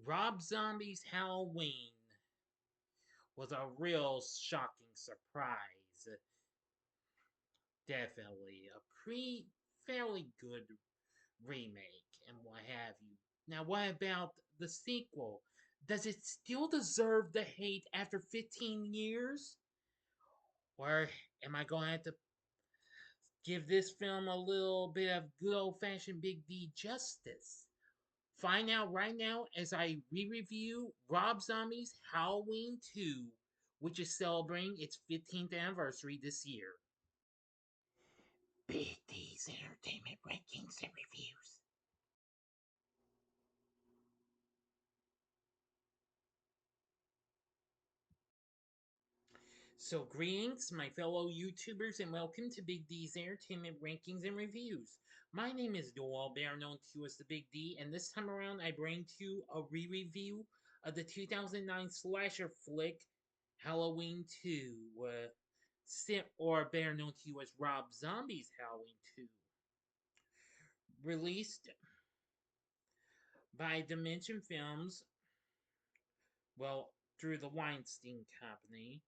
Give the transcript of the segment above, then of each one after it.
Rob Zombie's Halloween was a real shocking surprise. Definitely a fairly good remake and what have you. Now, what about the sequel? Does it still deserve the hate after 15 years? Or am I going to have to give this film a little bit of good old fashioned Big D justice? Find out right now as I re review Rob Zombie's Halloween 2, which is celebrating its 15th anniversary this year. Big D's Entertainment Rankings and Reviews. So, greetings, my fellow YouTubers, and welcome to Big D's Entertainment Rankings and Reviews. My name is Douriff, better known to you as the Big D, and this time around I bring to you a re-review of the 2009 slasher flick Halloween 2, or better known to you as Rob Zombie's Halloween 2. Released by Dimension Films, through the Weinstein Company,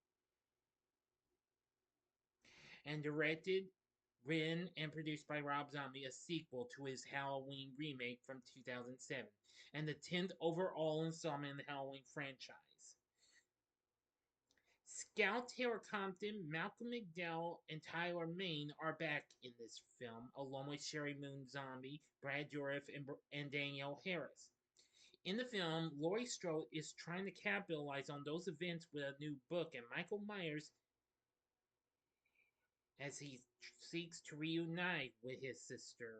and directed, written, and produced by Rob Zombie, a sequel to his Halloween remake from 2007, and the 10th overall installment in the Halloween franchise. Scout Taylor-Compton, Malcolm McDowell, and Tyler Mane are back in this film, along with Sheri Moon Zombie, Brad Douriff, and Danielle Harris. In the film, Laurie Strode is trying to capitalize on those events with a new book, and Michael Myers as he seeks to reunite with his sister.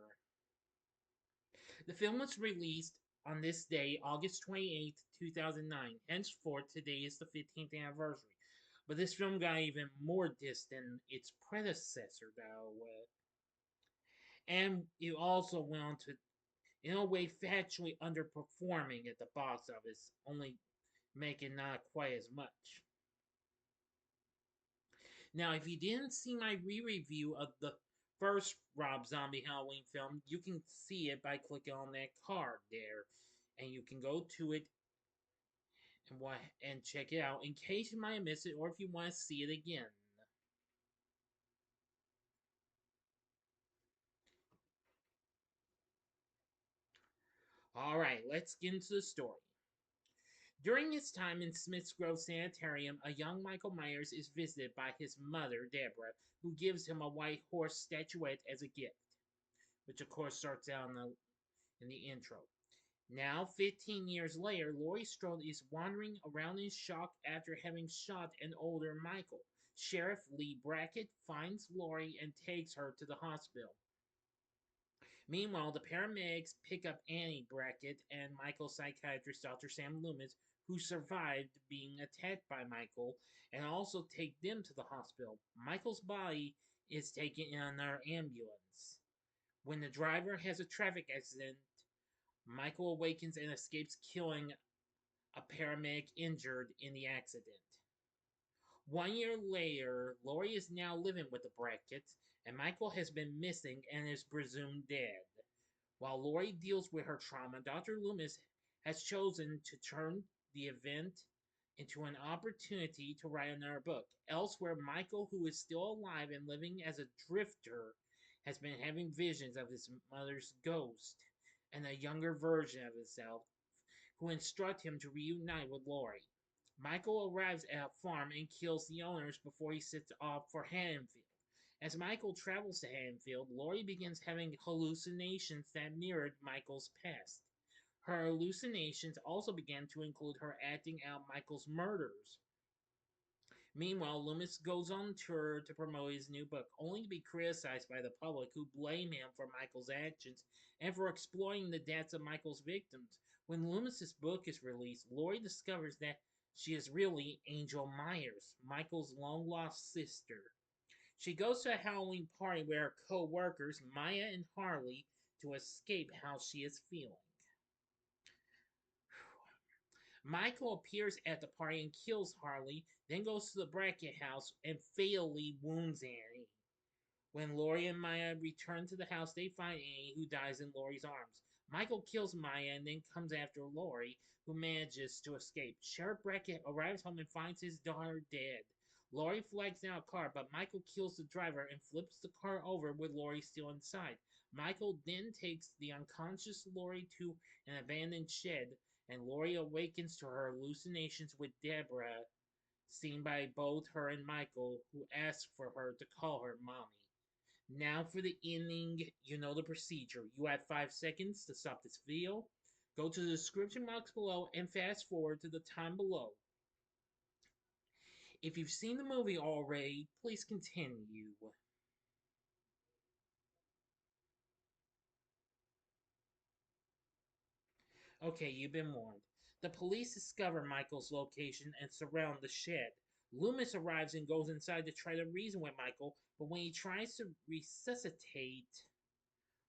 The film was released on this day, August 28th, 2009. Henceforth, today is the 15th anniversary. But this film got even more dissed than its predecessor, though. And it also went on to, in a way, factually underperforming at the box office, only making not quite as much. Now, if you didn't see my re-review of the first Rob Zombie Halloween film, you can see it by clicking on that card there. And you can go to it and check it out in case you might miss it or if you want to see it again. Alright, let's get into the story. During his time in Smith's Grove Sanitarium, a young Michael Myers is visited by his mother, Deborah, who gives him a white horse statuette as a gift, which of course starts out in the intro. Now, 15 years later, Laurie Strode is wandering around in shock after having shot an older Michael. Sheriff Lee Brackett finds Laurie and takes her to the hospital. Meanwhile, the paramedics pick up Annie Brackett and Michael's psychiatrist, Dr. Sam Loomis, who survived being attacked by Michael, and also take them to the hospital. Michael's body is taken in another ambulance. When the driver has a traffic accident, Michael awakens and escapes, killing a paramedic injured in the accident. 1 year later, Laurie is now living with the Bracketts, and Michael has been missing and is presumed dead. While Laurie deals with her trauma, Dr. Loomis has chosen to turn the event into an opportunity to write another book. Elsewhere, Michael, who is still alive and living as a drifter, has been having visions of his mother's ghost and a younger version of himself, who instruct him to reunite with Laurie. Michael arrives at a farm and kills the owners before he sets off for Haddonfield. As Michael travels to Haddonfield, Laurie begins having hallucinations that mirrored Michael's past. Her hallucinations also began to include her acting out Michael's murders. Meanwhile, Loomis goes on tour to promote his new book, only to be criticized by the public, who blame him for Michael's actions and for exploiting the deaths of Michael's victims. When Loomis's book is released, Laurie discovers that she is really Angel Myers, Michael's long-lost sister. She goes to a Halloween party with her co-workers, Maya and Harley, to escape how she is feeling. Michael appears at the party and kills Harley, then goes to the Brackett house and fatally wounds Annie. When Laurie and Maya return to the house, they find Annie, who dies in Laurie's arms. Michael kills Maya and then comes after Laurie, who manages to escape. Sheriff Brackett arrives home and finds his daughter dead. Laurie flags down a car, but Michael kills the driver and flips the car over with Laurie still inside. Michael then takes the unconscious Laurie to an abandoned shed, and Laurie awakens to her hallucinations with Deborah, seen by both her and Michael, who asks for her to call her mommy. Now for the ending, you know the procedure. You have 5 seconds to stop this video. Go to the description box below and fast forward to the time below. If you've seen the movie already, please continue. Okay, you've been warned. The police discover Michael's location and surround the shed. Loomis arrives and goes inside to try to reason with Michael, but when he tries to resuscitate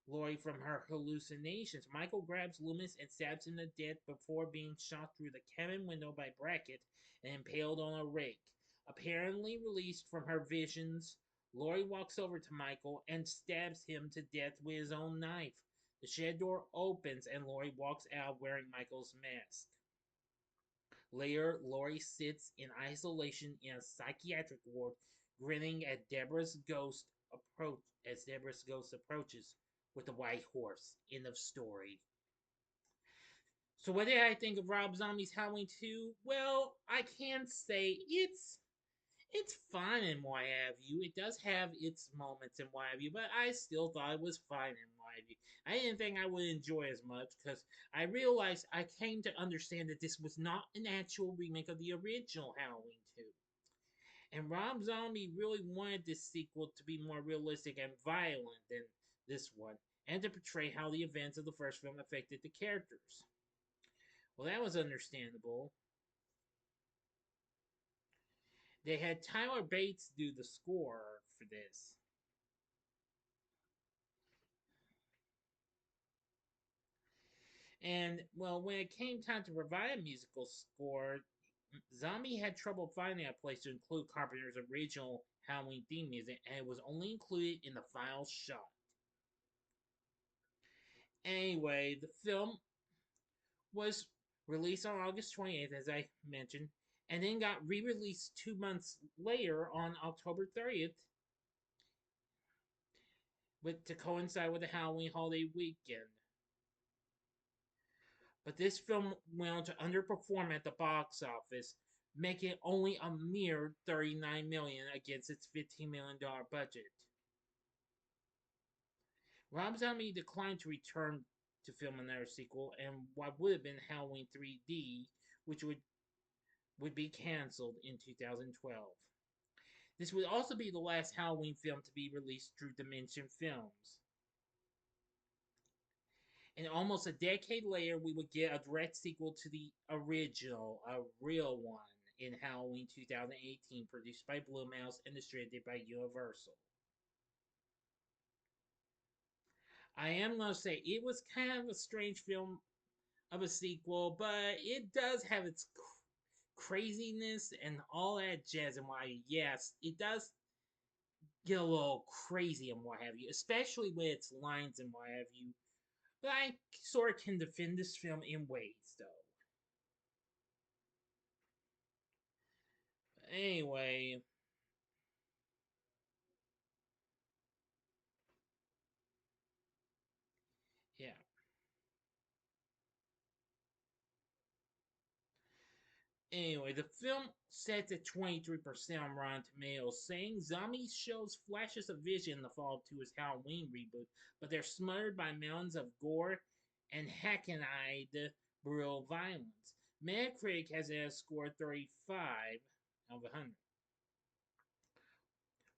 Laurie from her hallucinations, Michael grabs Loomis and stabs him to death before being shot through the cabin window by Brackett and impaled on a rake. Apparently released from her visions, Laurie walks over to Michael and stabs him to death with his own knife. The shed door opens and Laurie walks out wearing Michael's mask. Later, Laurie sits in isolation in a psychiatric ward, grinning at Deborah's ghost approaches with the white horse. End of story. So what did I think of Rob Zombie's Halloween 2? Well, I can say it's fun and what have you. It does have its moments and what have you, but I still thought it was fun and what have you. I didn't think I would enjoy as much because I realized I came to understand that this was not an actual remake of the original Halloween 2. And Rob Zombie really wanted this sequel to be more realistic and violent than this one, and to portray how the events of the first film affected the characters. Well, that was understandable. They had Tyler Bates do the score for this. And, well, when it came time to provide a musical score, Zombie had trouble finding a place to include Carpenter's original Halloween theme music, and it was only included in the final shot. Anyway, the film was released on August 28th, as I mentioned, and then got re released 2 months later on October 30th to coincide with the Halloween holiday weekend. But this film went on to underperform at the box office, making only a mere $39 million against its $15 million budget. Rob Zombie declined to return to film another sequel, and what would have been Halloween 3D, which would be canceled in 2012. This would also be the last Halloween film to be released through Dimension Films. And almost a decade later, we would get a direct sequel to the original, a real one, in Halloween 2018, produced by Blumhouse and distributed by Universal. I am going to say it was kind of a strange film of a sequel, but it does have its craziness and all that jazz and why, yes, it does get a little crazy and what have you, especially with its lines and what have you. But I sort of can defend this film in ways, though. Anyway, yeah. Anyway, the film sets at 23% on Rotten Tomatoes, saying Zombie shows flashes of vision in the follow-up to his Halloween reboot, but they're smothered by mountains of gore and hackneyed brutal violence. Metacritic has a score of 35 out of 100.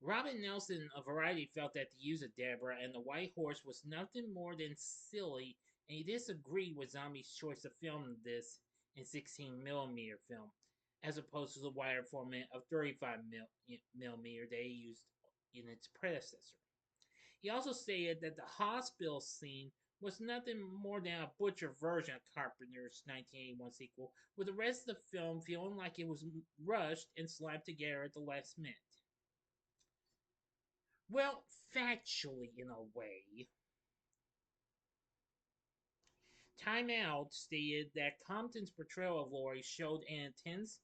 Robin Nelson of Variety felt that the use of Deborah and the White Horse was nothing more than silly, and he disagreed with Zombie's choice to film this in 16mm film, as opposed to the wider format of 35mm they used in its predecessor. He also stated that the hospital scene was nothing more than a butcher version of Carpenter's 1981 sequel, with the rest of the film feeling like it was rushed and slapped together at the last minute. Well, factually, in a way. Time Out stated that Compton's portrayal of Laurie showed an intense,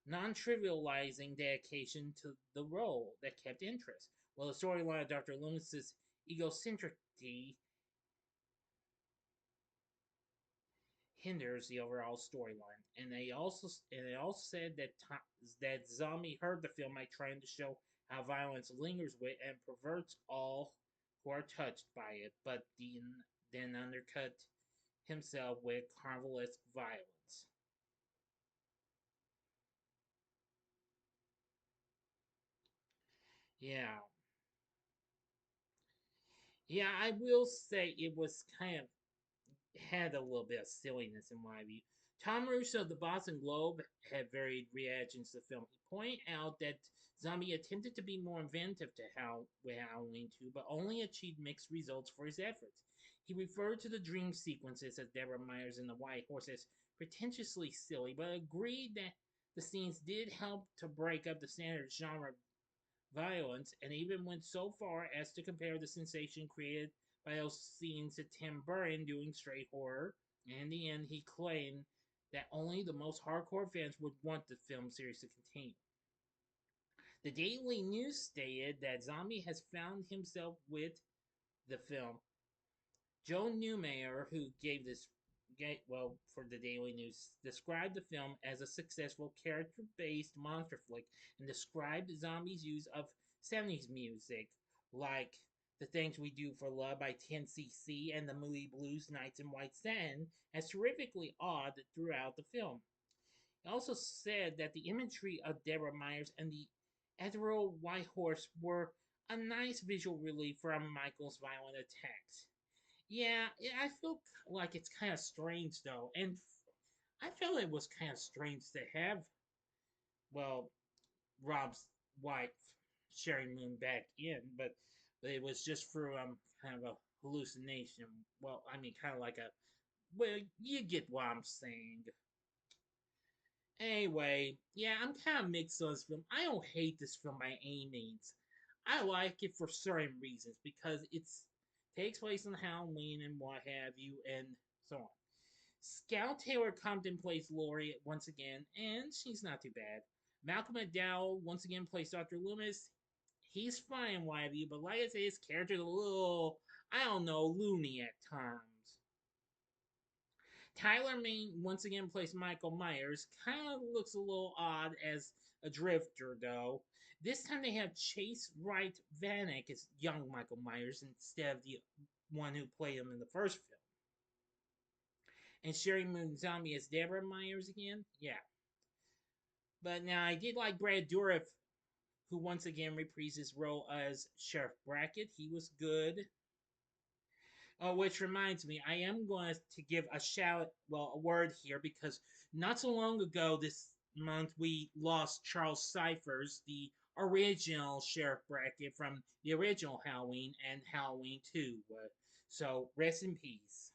non trivializing dedication to the role that kept interest, while the storyline of Dr. Loomis's egocentricity hinders the overall storyline. And they also said that Zombie heard the film by trying to show how violence lingers with and perverts all who are touched by it, but then undercut himself with carnivalesque violence. Yeah, yeah, I will say it was kind of had a little bit of silliness in my view. Tom Russo of the Boston Globe had varied reactions to the film. He pointed out that Zombie attempted to be more inventive with Halloween 2, but only achieved mixed results for his efforts. He referred to the dream sequences of Deborah Myers and the White Horse as pretentiously silly, but agreed that the scenes did help to break up the standard genre violence, and even went so far as to compare the sensation created by those scenes to Tim Burton doing straight horror. And in the end, he claimed that only the most hardcore fans would want the film series to continue. The Daily News stated that Zombie has found himself with the film. Joe Newmayer, who gave this, well, for the Daily News, described the film as a successful character based monster flick and described Zombie's use of 70s music, like The Things We Do for Love by 10cc and the movie Blues Nights in White Sand, as terrifically odd throughout the film. He also said that the imagery of Deborah Myers and the ethereal white horse were a nice visual relief from Michael's violent attacks. Yeah, I feel like it's kind of strange though, and I felt it was kind of strange to have, well, Rob's wife, Sheri Moon, back in, but it was just for kind of a hallucination. Well, I mean, kind of like a, well, you get what I'm saying. Anyway, yeah, I'm kind of mixed on this film. I don't hate this film by any means. I like it for certain reasons because it's takes place on Halloween and what have you, and so on. Scout Taylor-Compton plays Laurie once again, and she's not too bad. Malcolm McDowell once again plays Dr. Loomis. He's fine, what have you, but like I say, his character's a little, I don't know, loony at times. Tyler Main once again plays Michael Myers. Kind of looks a little odd as a drifter, though. This time they have Chase Wright Vanek as young Michael Myers instead of the one who played him in the first film. And Sheri Moon Zombie as Deborah Myers again. Yeah. But now I did like Brad Douriff, who once again reprised his role as Sheriff Brackett. He was good. Oh, which reminds me, I am going to give a shout, well, a word here because not so long ago this month we lost Charles Cyphers, the original Sheriff Brackett from the original Halloween and Halloween 2. So rest in peace.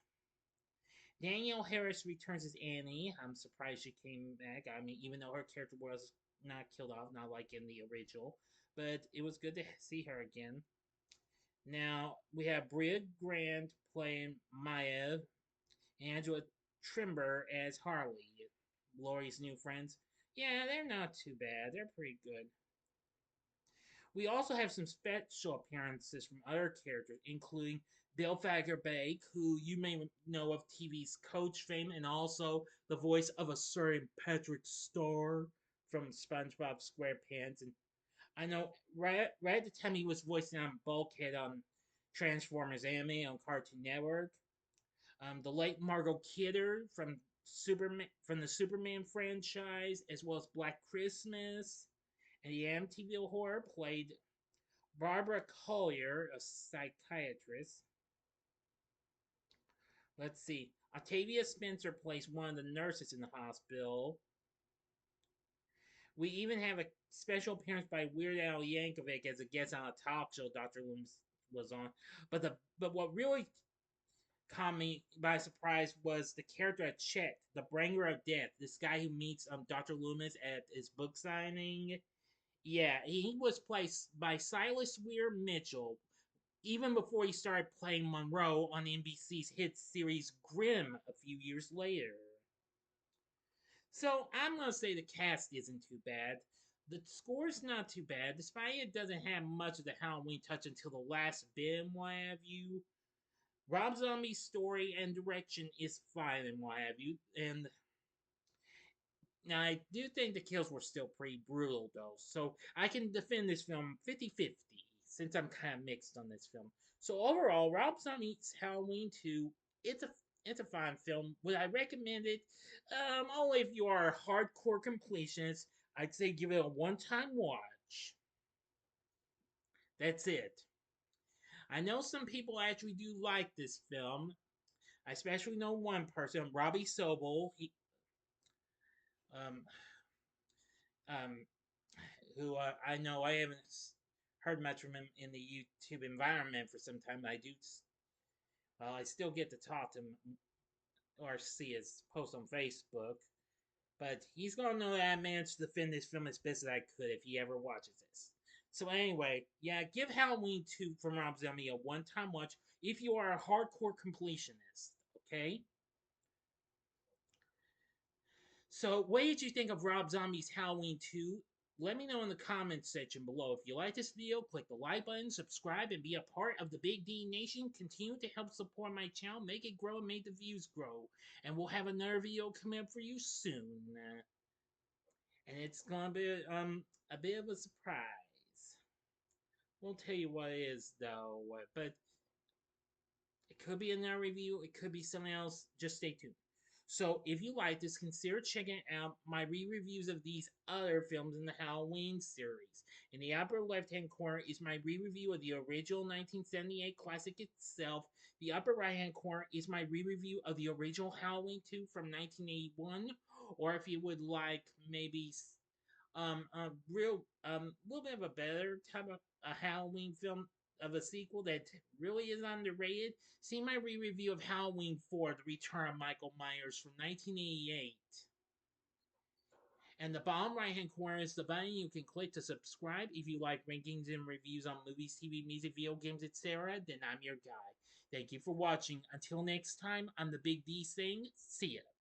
Danielle Harris returns as Annie. I'm surprised she came back. I mean, even though her character was not killed off, not like in the original, but it was good to see her again. Now we have Bria Grant playing Maya, Angela Trimber as Harley, Laurie's new friends. Yeah, they're not too bad. They're pretty good. We also have some special appearances from other characters, including Bill Fagerbakke, who you may know of TV's Coach fame, and also the voice of a certain Patrick Star from SpongeBob SquarePants. And I know right at the time he was voicing on Bulkhead on Transformers anime on Cartoon Network. The late Margot Kidder from the Superman franchise, as well as Black Christmas and the Amityville Horror, played Barbara Collier, a psychiatrist. Let's see. Octavia Spencer plays one of the nurses in the hospital. We even have a special appearance by Weird Al Yankovic as a guest on a talk show Dr. Loomis was on. But what really caught me by surprise was the character of Chet, the bringer of death. This guy who meets Dr. Loomis at his book signing. Yeah, he was played by Silas Weir Mitchell. even before he started playing Monroe on NBC's hit series Grimm a few years later. So I'm gonna say the cast isn't too bad. The score's not too bad, despite it doesn't have much of the Halloween touch until the last bit and what have you. Rob Zombie's story and direction is fine and what have you. And now I do think the kills were still pretty brutal though. So I can defend this film 50-50 since I'm kind of mixed on this film. So overall, Rob Zombie's Halloween 2, it's a it's a fine film. Would I recommend it? Only if you are a hardcore completionist. I'd say give it a one-time watch. That's it. I know some people actually do like this film. I especially know one person, Robbie Sobel. Um, um, who I know I haven't heard much from him in the YouTube environment for some time. I do, well, I still get to talk to him or see his post on Facebook. But he's gonna know that I managed to defend this film as best as I could if he ever watches this. So anyway, yeah, give Halloween 2 from Rob Zombie a one-time watch if you are a hardcore completionist. Okay. So, what did you think of Rob Zombie's Halloween 2? Let me know in the comments section below. If you like this video, click the like button, subscribe, and be a part of the Big D Nation. Continue to help support my channel, make it grow, and make the views grow. And we'll have another video coming up for you soon. And it's gonna be a bit of a surprise. Won't tell you what it is though, but it could be another review, it could be something else. Just stay tuned. So, if you like this, consider checking out my re-reviews of these other films in the Halloween series. In the upper left-hand corner is my re-review of the original 1978 classic itself. The upper right-hand corner is my re-review of the original Halloween 2 from 1981. Or if you would like maybe a real little bit of a better type of a Halloween film of a sequel that really is underrated, see my re-review of Halloween 4: The Return of Michael Myers from 1988. And the bottom right hand corner is the button you can click to subscribe. If you like rankings and reviews on movies, TV, music, video games, etc., then I'm your guy. Thank you for watching. Until next time, I'm the Big D saying, see ya.